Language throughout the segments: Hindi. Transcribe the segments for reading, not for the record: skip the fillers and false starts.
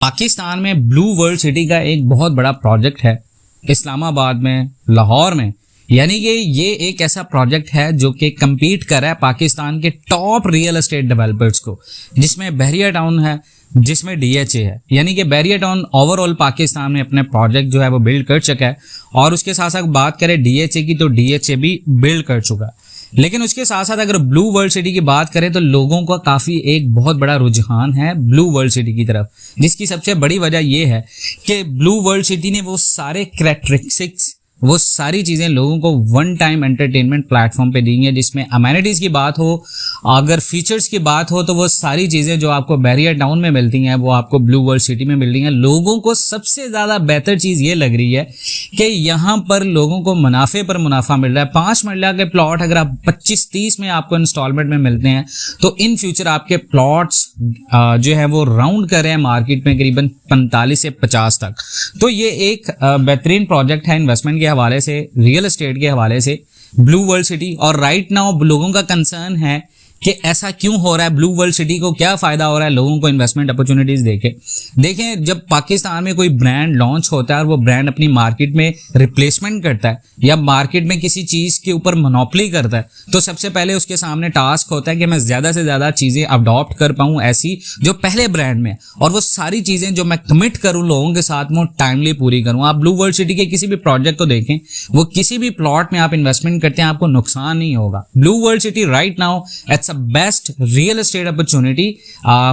पाकिस्तान में ब्लू वर्ल्ड सिटी का एक बहुत बड़ा प्रोजेक्ट है इस्लामाबाद में, लाहौर में। यानी कि ये एक ऐसा प्रोजेक्ट है जो कि कम्पीट कर रहा है पाकिस्तान के टॉप रियल एस्टेट डेवलपर्स को, जिसमें बहरिया टाउन है, जिसमें डीएचए है। यानी कि बहरिया टाउन ओवरऑल पाकिस्तान में अपने प्रोजेक्ट जो है वो बिल्ड कर चुका है, और उसके साथ साथ बात करें डीएचए की तो डीएचए भी बिल्ड कर चुका है। लेकिन उसके साथ साथ अगर ब्लू वर्ल्ड सिटी की बात करें तो लोगों का काफ़ी एक बहुत बड़ा रुझान है ब्लू वर्ल्ड सिटी की तरफ, जिसकी सबसे बड़ी वजह यह है कि ब्लू वर्ल्ड सिटी ने वो सारे कैरेक्टरिस्टिक्स, वो सारी चीज़ें लोगों को वन टाइम एंटरटेनमेंट प्लेटफॉर्म पे दी हैं, जिसमें अमेनिटीज़ की बात हो, अगर फीचर्स की बात हो, तो वो सारी चीज़ें जो आपको बैरियर टाउन में मिलती हैं वो आपको ब्लू वर्ल्ड सिटी में मिल रही हैं। लोगों को सबसे ज़्यादा बेहतर चीज़ ये लग रही है कि यहाँ पर लोगों को मुनाफे पर मुनाफा मिल रहा है। 5 मरला के प्लॉट अगर आप 25-30 में आपको इंस्टॉलमेंट में मिलते हैं तो इन फ्यूचर आपके प्लॉट्स जो है वो राउंड कर रहे हैं मार्केट में करीबन 45 से 50 तक। तो ये एक बेहतरीन प्रोजेक्ट है इन्वेस्टमेंट के हवाले से, रियल एस्टेट के हवाले से, ब्लू वर्ल्ड सिटी। और राइट नाउ लोगों का कंसर्न है कि ऐसा क्यों हो रहा है, ब्लू वर्ल्ड सिटी को क्या फ़ायदा हो रहा है लोगों को इन्वेस्टमेंट अपॉर्चुनिटीज़ देखें। जब पाकिस्तान में कोई ब्रांड लॉन्च होता है और वो ब्रांड अपनी मार्केट में रिप्लेसमेंट करता है या मार्केट में किसी चीज़ के ऊपर मोनोपोली करता है, तो सबसे पहले उसके सामने टास्क होता है कि मैं ज़्यादा से ज़्यादा चीज़ें अडॉप्ट कर पाऊँ ऐसी जो पहले ब्रांड में, और वो सारी चीज़ें जो मैं कमिट करूँ लोगों के साथ वो टाइमली पूरी करूँ। आप ब्लू वर्ल्ड सिटी के किसी भी प्रोजेक्ट को देखें, वो किसी भी प्लॉट में आप इन्वेस्टमेंट करते हैं आपको नुकसान नहीं होगा। Blue World city right now it's best real estate opportunity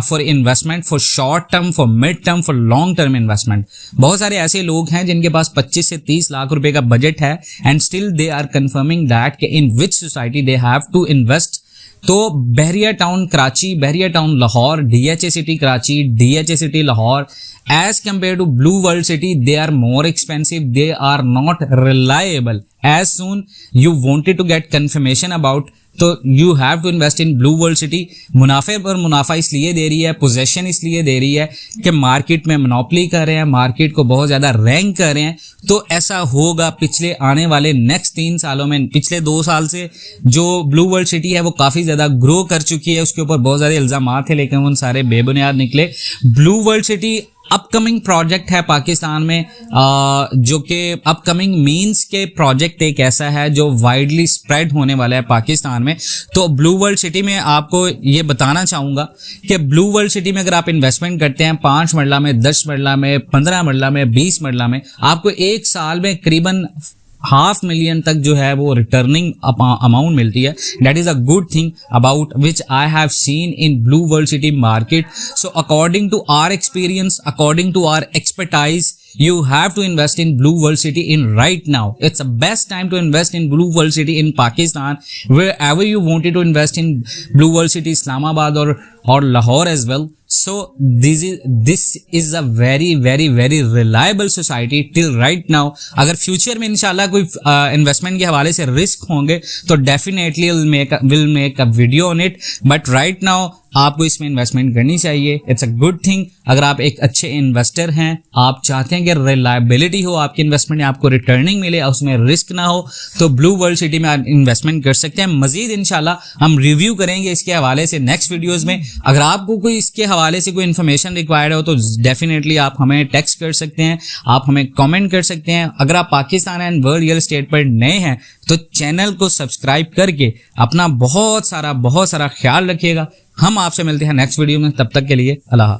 for investment, for short term, for mid term, for long term investment। बहुत सारे ऐसे लोग हैं जिनके पास 25 से 30 लाख रुपए का बजट है and still they are confirming that in which society they have to invest। तो Bahria town Karachi, Bahria town Lahore, DHA city Karachi, DHA city Lahore, as compared to blue world city, they are more expensive, they are not reliable। as soon you wanted to get confirmation about, तो you have to invest in Blue World City. मुनाफे पर मुनाफा इसलिए दे रही है, पोजेशन इसलिए दे रही है कि मार्केट में मोनोपोली कर रहे हैं, मार्केट को बहुत ज़्यादा रैंक कर रहे हैं। तो ऐसा होगा पिछले आने वाले नेक्स्ट 3 सालों में। पिछले 2 साल से जो ब्लू वर्ल्ड सिटी है वो काफ़ी ज़्यादा ग्रो कर चुकी है, उसके ऊपर बहुत सारे इल्ज़ाम थे लेकिन उन सारे बेबुनियाद निकले। Blue World city upcoming project है पाकिस्तान में, जो कि अपकमिंग मीन्स के प्रोजेक्ट एक ऐसा है जो वाइडली स्प्रेड होने वाला है पाकिस्तान में। तो ब्लू वर्ल्ड सिटी में आपको ये बताना चाहूँगा कि ब्लू वर्ल्ड सिटी में अगर आप इन्वेस्टमेंट करते हैं 5 मरला में, 10 मरला में, 15 मरला में, 20 मरला में, आपको एक साल में करीबन $500,000 तक जो है वो रिटर्निंग अमाउंट मिलती है। That is a good thing about which I have seen in Blue World City market. So according to our experience, according to our expertise, you have to invest in blue world city in right now. It's the best time to invest in blue world city in Pakistan, wherever you wanted to invest in blue world city, Islamabad or Lahore as well. So this is a very reliable society till right now। अगर फ्यूचर में इंशाल्लाह कोई इन्वेस्टमेंट के हवाले से रिस्क होंगे तो definitely will make a video on it, but right now आपको इसमें इन्वेस्टमेंट करनी चाहिए। It's a good thing. अगर आप एक अच्छे इन्वेस्टर हैं, आप चाहते हैं कि रिलायबिलिटी हो आपकी इन्वेस्टमेंट, आपको रिटर्निंग मिले, उसमें रिस्क ना हो, तो ब्लू वर्ल्ड सिटी में आप इन्वेस्टमेंट कर सकते हैं। मजीद इंशाल्लाह हम रिव्यू करेंगे इसके हवाले से नेक्स्ट वीडियोज़ में। अगर आपको कोई इसके हवाले से कोई इन्फॉर्मेशन रिक्वायर्ड हो तो डेफिनेटली आप हमें टेक्स्ट कर सकते हैं, आप हमें कमेंट कर सकते हैं। अगर आप Pakistan and world real estate पर नए हैं तो चैनल को सब्सक्राइब करके अपना बहुत सारा ख्याल रखिएगा। हम आपसे मिलते हैं नेक्स्ट वीडियो में, तब तक के लिए अल्लाह।